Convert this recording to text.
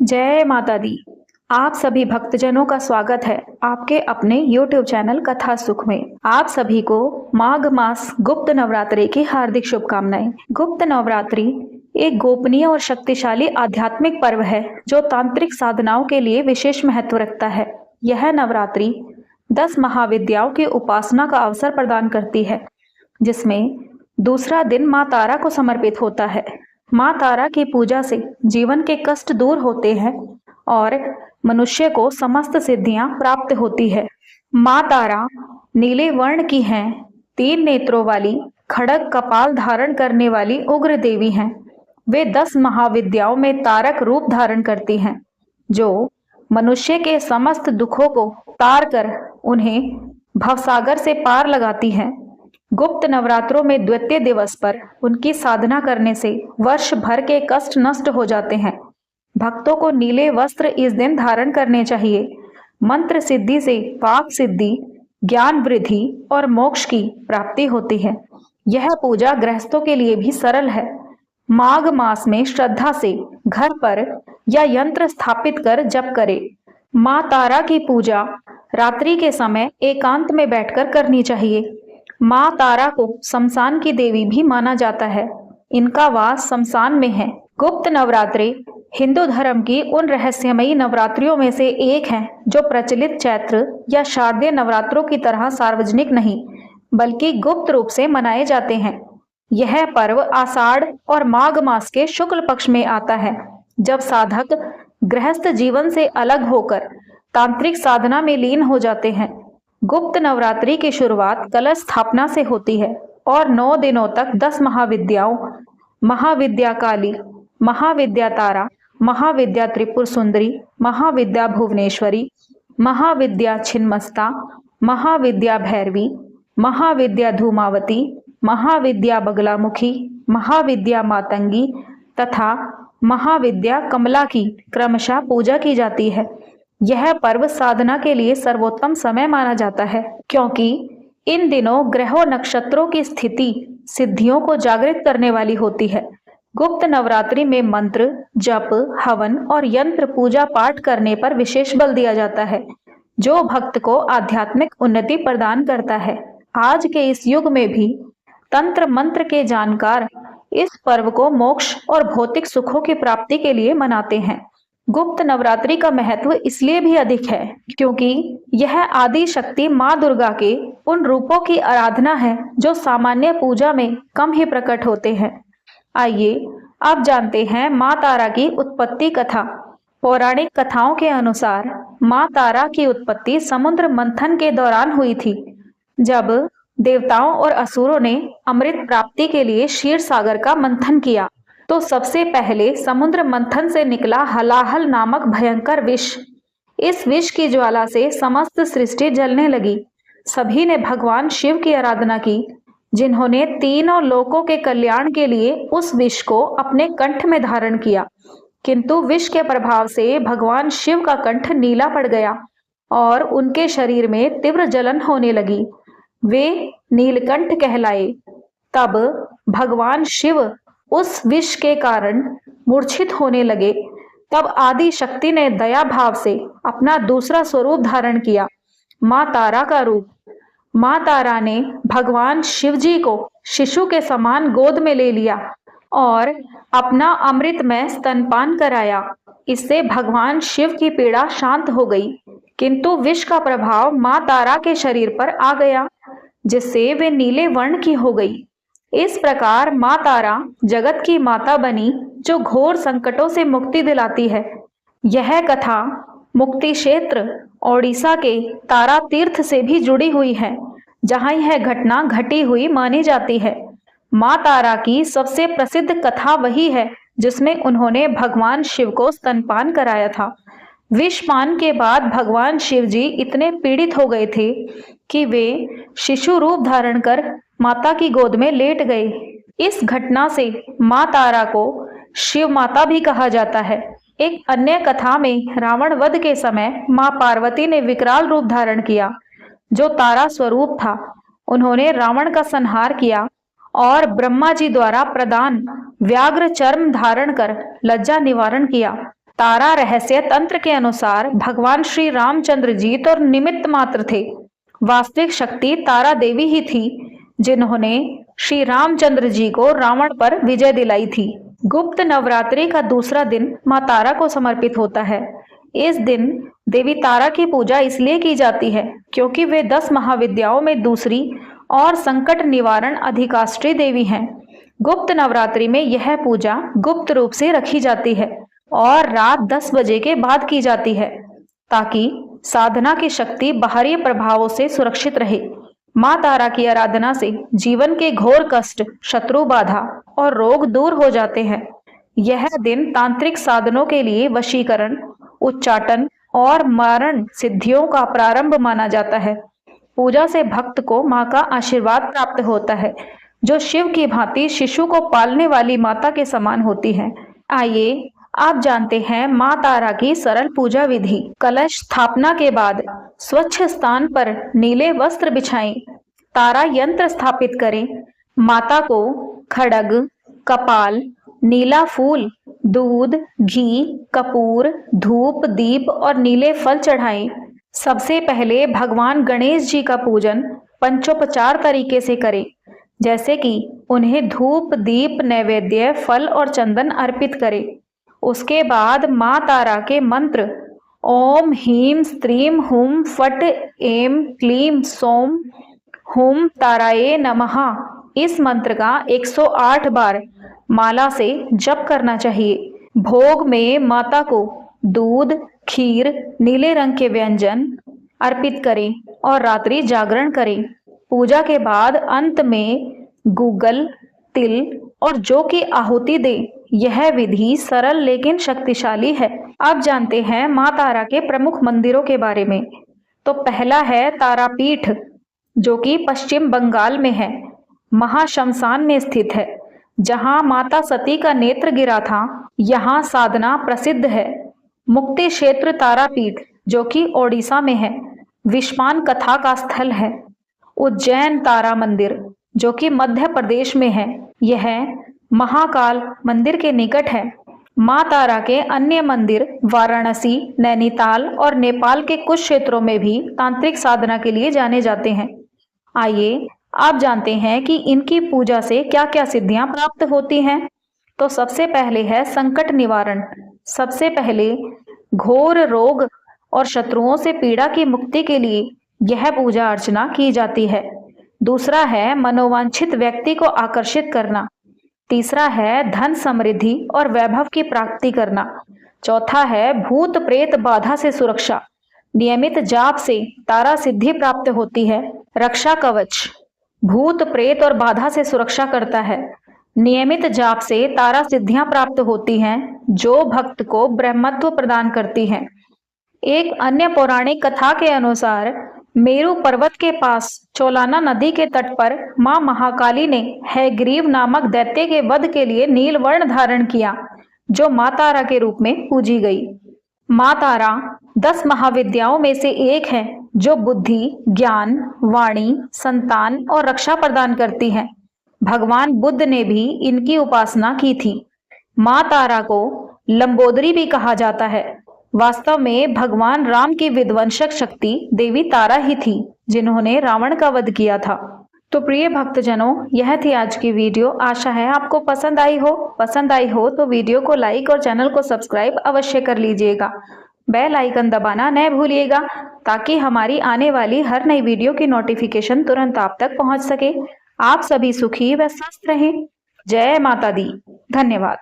जय माता दी। आप सभी भक्तजनों का स्वागत है आपके अपने YouTube चैनल कथा सुख में। आप सभी को माघ मास गुप्त नवरात्रि की हार्दिक शुभकामनाएं। गुप्त नवरात्रि एक गोपनीय और शक्तिशाली आध्यात्मिक पर्व है जो तांत्रिक साधनाओं के लिए विशेष महत्व रखता है। यह नवरात्रि 10 महाविद्याओं की उपासना का अवसर प्रदान करती है, जिसमें दूसरा दिन माँ तारा को समर्पित होता है। माँ तारा की पूजा से जीवन के कष्ट दूर होते हैं और मनुष्य को समस्त सिद्धियां प्राप्त होती है। माँ तारा नीले वर्ण की हैं, 3 नेत्रों वाली, खड़ग कपाल धारण करने वाली उग्र देवी हैं। वे 10 महाविद्याओं में तारक रूप धारण करती हैं, जो मनुष्य के समस्त दुखों को तार कर उन्हें भवसागर से पार लगाती हैं। गुप्त नवरात्रों में द्वितीय दिवस पर उनकी साधना करने से वर्ष भर के कष्ट नष्ट हो जाते हैं। भक्तों को नीले वस्त्र इस दिन धारण करने चाहिए। मंत्र सिद्धि से वाक सिद्धि, ज्ञान वृद्धि और मोक्ष की प्राप्ति होती है। यह पूजा गृहस्थों के लिए भी सरल है। माघ मास में श्रद्धा से घर पर या यंत्र स्थापित कर जप करें। माँ तारा की पूजा रात्रि के समय एकांत में बैठकर करनी चाहिए। माँ तारा को शमशान की देवी भी माना जाता है। इनका वास शमशान में है। गुप्त नवरात्रि हिंदू धर्म की उन रहस्यमयी नवरात्रियों में से एक है जो प्रचलित चैत्र या शारदीय नवरात्रों की तरह सार्वजनिक नहीं, बल्कि गुप्त रूप से मनाए जाते हैं। यह पर्व आषाढ़ और माघ मास के शुक्ल पक्ष में आता है, जब साधक गृहस्थ जीवन से अलग होकर तांत्रिक साधना में लीन हो जाते हैं। गुप्त नवरात्रि की शुरुआत कलश स्थापना से होती है और 9 दिनों तक 10 महाविद्याओं महाविद्या काली, महाविद्या तारा, महाविद्या त्रिपुर सुंदरी, महाविद्या भुवनेश्वरी, महाविद्या छिन्मस्ता, महाविद्या भैरवी, महाविद्या धूमावती, महाविद्या बगलामुखी, महाविद्या मातंगी तथा महाविद्या कमला की क्रमशः पूजा की जाती है। यह पर्व साधना के लिए सर्वोत्तम समय माना जाता है, क्योंकि इन दिनों ग्रहों नक्षत्रों की स्थिति सिद्धियों को जागृत करने वाली होती है। गुप्त नवरात्रि में मंत्र, जप, हवन और यंत्र पूजा पाठ करने पर विशेष बल दिया जाता है, जो भक्त को आध्यात्मिक उन्नति प्रदान करता है। आज के इस युग में भी तंत्र मंत्र के जानकार इस पर्व को मोक्ष और भौतिक सुखों की प्राप्ति के लिए मनाते हैं। गुप्त नवरात्रि का महत्व इसलिए भी अधिक है क्योंकि यह आदि शक्ति माँ दुर्गा के उन रूपों की आराधना है जो सामान्य पूजा में कम ही प्रकट होते हैं। आइए अब जानते हैं माँ तारा की उत्पत्ति कथा। पौराणिक कथाओं के अनुसार माँ तारा की उत्पत्ति समुद्र मंथन के दौरान हुई थी, जब देवताओं और असुरों ने अमृत प्राप्ति के लिए क्षीर सागर का मंथन किया। तो सबसे पहले समुद्र मंथन से निकला हलाहल नामक भयंकर विष। इस विष की ज्वाला से समस्त सृष्टि जलने लगी। सभी ने भगवान शिव की आराधना की, जिन्होंने तीनों लोकों के कल्याण के लिए उस विष को अपने कंठ में धारण किया। किंतु विष के प्रभाव से भगवान शिव का कंठ नीला पड़ गया और उनके शरीर में तीव्र जलन होने लगी। वे नीलकंठ कहलाए। तब भगवान शिव उस विष के कारण मूर्छित होने लगे। तब आदि शक्ति ने दया भाव से अपना दूसरा स्वरूप धारण किया, माँ तारा का रूप। माँ तारा ने भगवान शिव जी को शिशु के समान गोद में ले लिया और अपना अमृतमय स्तनपान कराया। इससे भगवान शिव की पीड़ा शांत हो गई, किंतु विष का प्रभाव माँ तारा के शरीर पर आ गया, जिससे वे नीले वर्ण की हो गई। इस प्रकार माँ तारा जगत की माता बनी, जो घोर संकटों से मुक्ति दिलाती है। यह कथा मुक्ति क्षेत्र ओडिशा के तारा तीर्थ से भी जुड़ी हुई है, जहां यह घटना घटी हुई मानी जाती है। माँ तारा की सबसे प्रसिद्ध कथा वही है जिसमें उन्होंने भगवान शिव को स्तनपान कराया था। विषपान के बाद भगवान शिव जी इतने पीड़ित हो गए थे कि वे शिशु रूप धारण कर माता की गोद में लेट गए। इस घटना से माँ तारा को शिव माता भी कहा जाता है। एक अन्य कथा में रावण वध के समय माँ पार्वती ने विकराल रूप धारण किया, जो तारा स्वरूप था। उन्होंने रावण का संहार किया और ब्रह्मा जी द्वारा प्रदान व्याघ्र चर्म धारण कर लज्जा निवारण किया। तारा रहस्य तंत्र के अनुसार भगवान श्री रामचंद्र जी तो निमित्त मात्र थे। वास्तविक शक्ति तारा देवी ही थी, जिन्होंने श्री रामचंद्र जी को रावण पर विजय दिलाई थी। गुप्त नवरात्रि का दूसरा दिन मां तारा को समर्पित होता है। इस दिन देवी तारा की पूजा इसलिए की जाती है क्योंकि वे 10 महाविद्याओं में दूसरी और संकट निवारण अधिकाष्ठी देवी हैं। गुप्त नवरात्रि में यह पूजा गुप्त रूप से रखी जाती है और रात 10 बजे के बाद की जाती है, ताकि साधना की शक्ति बाहरी प्रभावों से सुरक्षित रहे। मां तारा की आराधना से जीवन के घोर कष्ट, शत्रु बाधा और रोग दूर हो जाते हैं। यह दिन तांत्रिक साधनों के लिए वशीकरण, उच्चाटन और मारण सिद्धियों का प्रारंभ माना जाता है। पूजा से भक्त को मां का आशीर्वाद प्राप्त होता है, जो शिव की भांति शिशु को पालने वाली माता के समान होती है। आइए आप जानते हैं मां तारा की सरल पूजा विधि। कलश स्थापना के बाद स्वच्छ स्थान पर नीले वस्त्र बिछाएं। तारा यंत्र स्थापित करें। माता को खड्ग, कपाल, नीला फूल, दूध, घी, कपूर, धूप, दीप और नीले फल चढ़ाएं। सबसे पहले भगवान गणेश जी का पूजन पंचोपचार तरीके से करें, जैसे कि उन्हें धूप, दीप, नैवेद्य, फल और चंदन अर्पित करें। उसके बाद मां तारा के मंत्र ओम ह्रीं स्त्रीं हुम फट ऐं क्लीं सौं हुम ताराये नमः, इस मंत्र का 108 बार माला से जप करना चाहिए। भोग में माता को दूध, खीर, नीले रंग के व्यंजन अर्पित करें और रात्रि जागरण करें। पूजा के बाद अंत में गूगल, तिल और जौ की आहुति दें। यह विधि सरल लेकिन शक्तिशाली है। अब जानते हैं मां तारा के प्रमुख मंदिरों के बारे में। तो पहला है तारापीठ, जो कि पश्चिम बंगाल में है, महाशमशान में स्थित है, जहां माता सती का नेत्र गिरा था। यहाँ साधना प्रसिद्ध है। मुक्ति क्षेत्र तारापीठ, जो कि ओडिशा में है, विष्पान कथा का स्थल है। उज्जैन तारा मंदिर, जो कि मध्य प्रदेश में है, यह महाकाल मंदिर के निकट है। मां तारा के अन्य मंदिर वाराणसी, नैनीताल और नेपाल के कुछ क्षेत्रों में भी तांत्रिक साधना के लिए जाने जाते हैं। आइए आप जानते हैं कि इनकी पूजा से क्या क्या सिद्धियां प्राप्त होती हैं। तो सबसे पहले है संकट निवारण। सबसे पहले घोर रोग और शत्रुओं से पीड़ा की मुक्ति के लिए यह पूजा अर्चना की जाती है। दूसरा है मनोवांछित व्यक्ति को आकर्षित करना। तीसरा है धन समृद्धि और वैभव की प्राप्ति करना। चौथा है भूत प्रेत बाधा से सुरक्षा। नियमित जाप से तारा सिद्धि प्राप्त होती है। रक्षा कवच भूत प्रेत और बाधा से सुरक्षा करता है। नियमित जाप से तारा सिद्धियां प्राप्त होती हैं, जो भक्त को ब्रह्मत्व प्रदान करती हैं। एक अन्य पौराणिक कथा के अनुसार मेरु पर्वत के पास चोलाना नदी के तट पर मां महाकाली ने हैग्रीव नामक दैत्य के वध के लिए नील वर्ण धारण किया, जो मां तारा के रूप में पूजी गई। मां तारा 10 महाविद्याओं में से एक है, जो बुद्धि, ज्ञान, वाणी, संतान और रक्षा प्रदान करती है। भगवान बुद्ध ने भी इनकी उपासना की थी। मां तारा को लंबोदरी भी कहा जाता है। वास्तव में भगवान राम की विध्वंसक शक्ति देवी तारा ही थी, जिन्होंने रावण का वध किया था। तो प्रिय भक्तजनों, यह थी आज की वीडियो। आशा है आपको पसंद आई हो तो वीडियो को लाइक और चैनल को सब्सक्राइब अवश्य कर लीजिएगा। बेल आइकन दबाना न भूलिएगा, ताकि हमारी आने वाली हर नई वीडियो की नोटिफिकेशन तुरंत आप तक पहुंच सके। आप सभी सुखी व स्वस्थ रहें। जय माता दी। धन्यवाद।